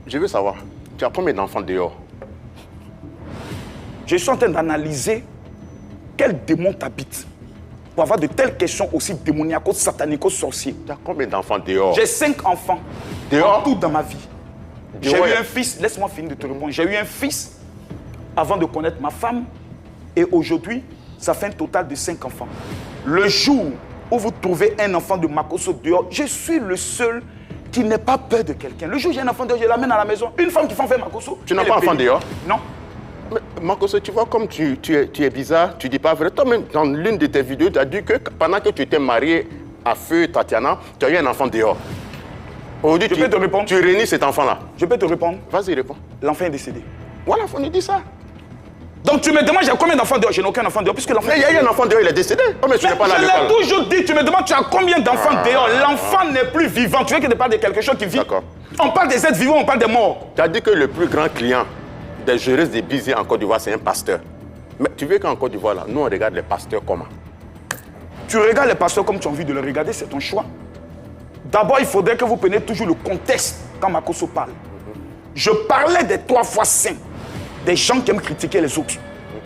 Je veux savoir, tu as combien d'enfants dehors? Je suis en train d'analyser quel démon t'habite pour avoir de telles questions aussi démoniaques, sataniques, sorciers. Tu as combien d'enfants dehors? J'ai 5 enfants. Dehors? Tout dans ma vie. J'ai Dehors, eu un fils, laisse-moi finir de te répondre. J'ai eu un fils avant de connaître ma femme. Et aujourd'hui, ça fait un total de 5 enfants. Le jour où vous trouvez un enfant de Makosso dehors, je suis le seul qui n'ait pas peur de quelqu'un. Le jour où j'ai un enfant dehors, je l'amène à la maison. Une femme qui fait faire Makosso. Tu n'as pas enfant dehors? Non. Mais Makosso, tu vois comme tu es bizarre, tu dis pas vrai. Toi-même, dans l'une de tes vidéos, tu as dit que pendant que tu étais marié à Feu Tatiana, tu as eu un enfant dehors. Aujourd'hui, Je peux te répondre? Tu réunis cet enfant-là. Je peux te répondre? Vas-y, réponds. L'enfant est décédé. Voilà, on nous dit ça. Donc tu me demandes j'ai combien d'enfants dehors? Je n'ai aucun enfant dehors puisque l'enfant... Mais il y a eu un enfant dehors, il est décédé. Oh, mais tu n'es pas là à Je l'école. l'ai toujours dit, tu me demandes tu as combien d'enfants dehors? L'enfant n'est plus vivant. Tu veux que je parle de quelque chose qui vit? D'accord. On parle des êtres vivants, on parle des morts. Tu as dit que le plus grand client des géreuses de Bizi en Côte d'Ivoire, c'est un pasteur. Mais tu veux qu'en Côte d'Ivoire, là, nous, on regarde les pasteurs comment? Tu regardes les pasteurs comme tu as envie de les regarder, c'est ton choix. D'abord, il faudrait que vous preniez toujours le contexte quand Makosso parle. Je parlais des 3 fois saints, des gens qui aiment critiquer les autres,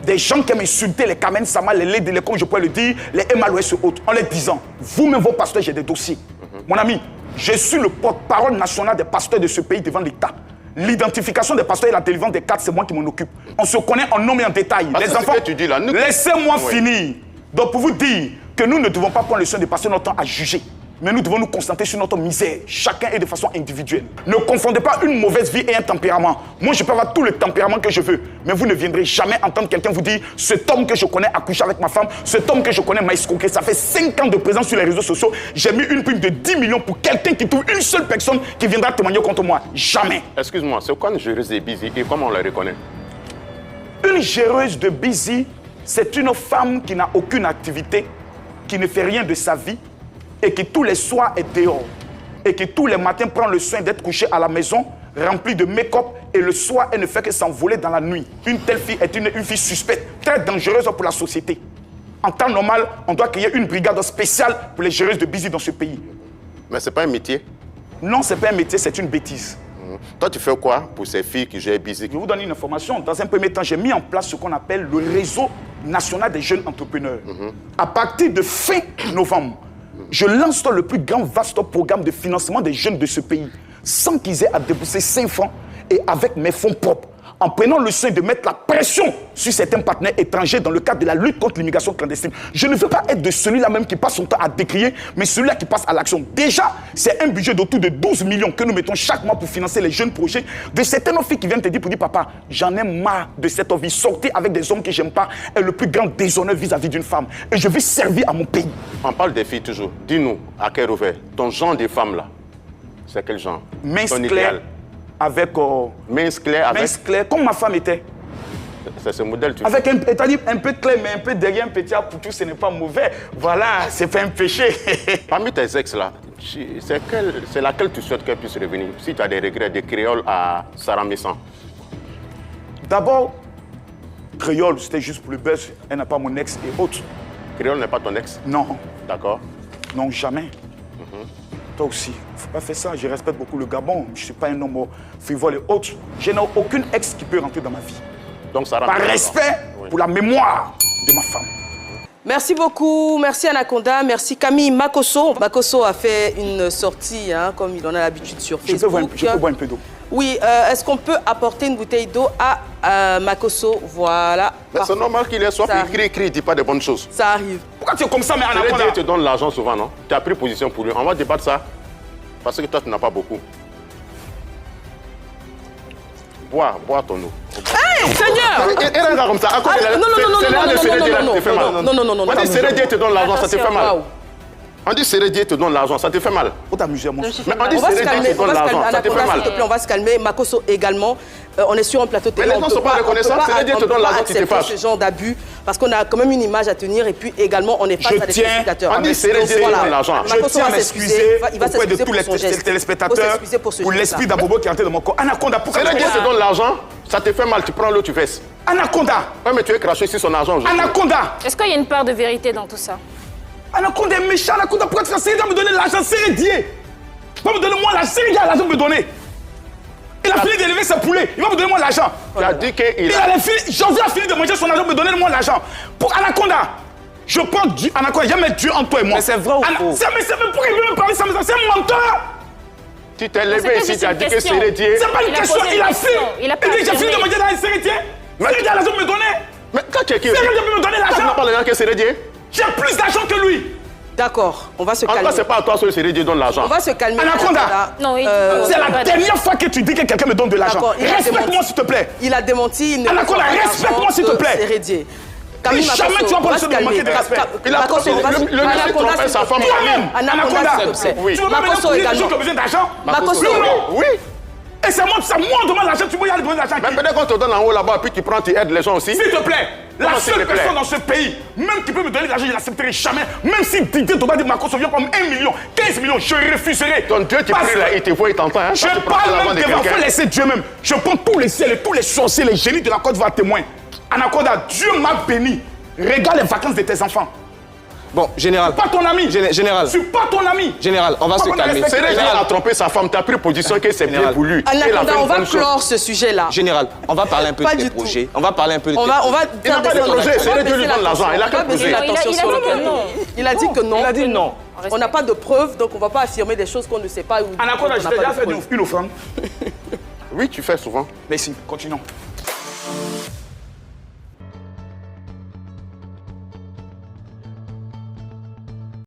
des gens qui aiment insulter les Kamen Sama, les Lady, comme je pourrais le dire, les MLOS et autres, en les disant, vous-même vos pasteurs, j'ai des dossiers. Mon ami, je suis le porte-parole national des pasteurs de ce pays devant l'État. L'identification des pasteurs et la délivrance des cartes, c'est moi qui m'en occupe. On se connaît en nom et en détail. Les enfants, laissez-moi finir. Donc pour vous dire que nous ne devons pas prendre le soin de passer notre temps à juger. Mais nous devons nous concentrer sur notre misère, chacun et de façon individuelle. Ne confondez pas une mauvaise vie et un tempérament. Moi, je peux avoir tout le tempérament que je veux, mais vous ne viendrez jamais entendre quelqu'un vous dire « Cet homme que je connais a couché avec ma femme, cet homme que je connais m'a escroqué. » Ça fait 5 ans de présence sur les réseaux sociaux. J'ai mis une prime de 10 millions pour quelqu'un qui trouve une seule personne qui viendra témoigner contre moi. Jamais. Excuse-moi, c'est quoi une géreuse de Bizi et comment on la reconnaît? Une géreuse de Bizi, c'est une femme qui n'a aucune activité, qui ne fait rien de sa vie, et qui tous les soirs est dehors, et qui tous les matins prend le soin d'être couchée à la maison, remplie de make-up, et le soir, elle ne fait que s'envoler dans la nuit. Une telle fille est une fille suspecte, très dangereuse pour la société. En temps normal, on doit créer une brigade spéciale pour les géreuses de Bizi dans ce pays. Mais c'est pas un métier? Non, c'est pas un métier, c'est une bêtise. Toi, tu fais quoi pour ces filles qui gèrent Bizi? Je vous donne une information. Dans un premier temps, j'ai mis en place ce qu'on appelle le réseau national des jeunes entrepreneurs. À partir de fin novembre, je lance le plus grand, vaste programme de financement des jeunes de ce pays, sans qu'ils aient à débourser 5 francs et avec mes fonds propres, en prenant le soin de mettre la pression sur certains partenaires étrangers dans le cadre de la lutte contre l'immigration clandestine. Je ne veux pas être de celui-là même qui passe son temps à décrier, mais celui-là qui passe à l'action. Déjà, c'est un budget d'autour de 12 millions que nous mettons chaque mois pour financer les jeunes projets de certaines filles qui viennent te dire pour dire papa, j'en ai marre de cette vie, sortir avec des hommes que j'aime pas est le plus grand déshonneur vis-à-vis d'une femme. Et je veux servir à mon pays. On parle des filles toujours. Dis-nous, à quel ouvert, ton genre de femme là, c'est quel genre? Mince ton clair, idéal? avec... mince clair, avec... mince clair, comme ma femme était. C'est ce modèle, tu avec un peu clair, mais un peu derrière un petit apoutou, ce n'est pas mauvais. Voilà, c'est pas un péché. Parmi tes ex là, c'est laquelle tu souhaites qu'elle puisse revenir? Si tu as des regrets de créole à Sarah Messan. D'abord, créole, c'était juste pour le buzz. Elle n'a pas mon ex et autres. Créole n'est pas ton ex? Non. D'accord. Non, jamais. Toi aussi, il ne faut pas faire ça. Je respecte beaucoup le Gabon. Je ne suis pas un homme frivole et autres. Je n'ai aucune ex qui peut rentrer dans ma vie. Donc, Sarah Par respect pour la mémoire de ma femme. Merci beaucoup, merci Anaconda, merci Camille Makosso. Makosso a fait une sortie, hein, comme il en a l'habitude sur Facebook. Je peux boire un peu d'eau. Oui, est-ce qu'on peut apporter une bouteille d'eau à Makosso? Voilà. C'est normal qu'il ait soif, il crie, il ne dit pas de bonnes choses. Ça arrive. Pourquoi tu es comme ça, mais Anaconda? Il te donne l'argent souvent, non? Tu as pris position pour lui. On va débattre ça. Parce que toi, tu n'as pas beaucoup. Bois ton eau. Hey, Seigneur! Et regarde comme ça. Non. On dit Sérédier te donne l'argent, ça te fait mal. On dit Sérédier te donne l'argent, ça te fait mal. Faut t'amuser, mon Mais on dit Sérédier te donne l'argent, ça te fait mal. On va se calmer. Makosso également. On est sur un plateau télé. Mais les gens ne sont pas reconnaissants. Sérédier te donne l'argent, tu te fâches. Ce genre d'abus, parce qu'on a quand même une image à tenir et puis également on est face à des téléspectateurs. On dit Sérédier te donne l'argent. Je tiens à m'excuser auprès de tous les téléspectateurs pour l'esprit d'Abobo qui est entré dans mon corps. Anaconda, pourquoi Sérédier te donne l'argent, ça te fait mal, tu prends l'eau, tu fesses. Anaconda! Ouais, mais tu es craché sur son argent. Anaconda! Est-ce qu'il y a une part de vérité dans tout ça? Anaconda est méchant, Anaconda, pourquoi tu vas me donner l'argent Sérédier? Pas me donner moi la Sérédier, l'argent me donner. Il a a fini d'élever ses poulets. Il va me donner moi l'argent. Tu as dit qu'il Janvier a fini de manger son argent, me donner moi l'argent. Pour Anaconda, je prends Dieu, Anaconda, jamais Dieu en toi et moi. Mais c'est vrai ou faux? Mais pourquoi il veut me parler ça? C'est un menteur. Tu t'es levé ici, tu as dit que c'est héritier. C'est pas une question, il a fini. Il a dit j'ai fini de manger dans les héritiers. Il a l'argent de me donner. Mais quand tu es qui? C'est lui qui peut me donner l'argent. Tu n'as pas l'argent que c'est héritier. J'ai plus d'argent que lui. D'accord, on va se En tout calmer. cas, c'est pas à toi seul, c'est héritier qui donne l'argent. On va se calmer. Anaconda. Non, C'est la dernière fois que tu dis que quelqu'un me donne de l'argent. D'accord, il a Respecte-moi démenti. s'il te plaît. Il a démenti. Il ne Anaconda, reçoit pas respecte-moi, d'argent s'il te de plaît. Sérédier. Camille Jamais Makosso, tu vas on va pas se me manquer de calmer. respect. Il a Makosso, on va se le monsieur Anaconda, trompait sa s'il te femme plaît. toi-même. Anaconda, s'il te plaît. Oui. Tu veux pas Makosso me des gens également. qui ont besoin d'argent? Makosso. Oui. Et c'est moi, on demande l'argent, tu peux y aller demander l'argent. Mais peut-être qu'on te donne en haut là-bas, puis tu prends, tu aides les gens aussi. S'il te plaît, la Comment s'il seule te plaît? personne dans ce pays, même qui peut me donner de l'argent, je l'accepterai jamais. Même si Didier Toba de Makosso vient comme 1 million, 15 millions, je refuserai. Ton Dieu qui Parce prie là, il te voit, il t'entend. Hein, Je quand tu prends parle l'avant même de devant, quelqu'un. faut laisser Dieu même. Je prends tous les ciels et tous les sorciers, les génies de la Côte d'Ivoire témoins. Anaconda, Dieu m'a béni. Regarde les vacances de tes enfants. Bon, général. Pas ton ami. Général. Je suis pas ton ami. Général, on va se calmer. Sérédier a trompé sa femme, tu as pris position que c'est bien Général. pour lui. Et il a fait Anaconda, on une va bonne chose. clore ce sujet-là. Général, on va parler un peu Pas de tes du tout. projets. On va parler un peu de On tes va projets. Il n'a pas de projet, Sérédier lui donne l'argent. Il a qu'un projet. baisser la tension Il a sur dit le que Cameroun. non. Il a dit que non. Il a dit non. On n'a pas de preuves, donc on ne va pas affirmer des choses qu'on ne sait pas. Anaconda, je t'ai déjà fait une offrande. Oui, tu fais souvent. Merci, continuons.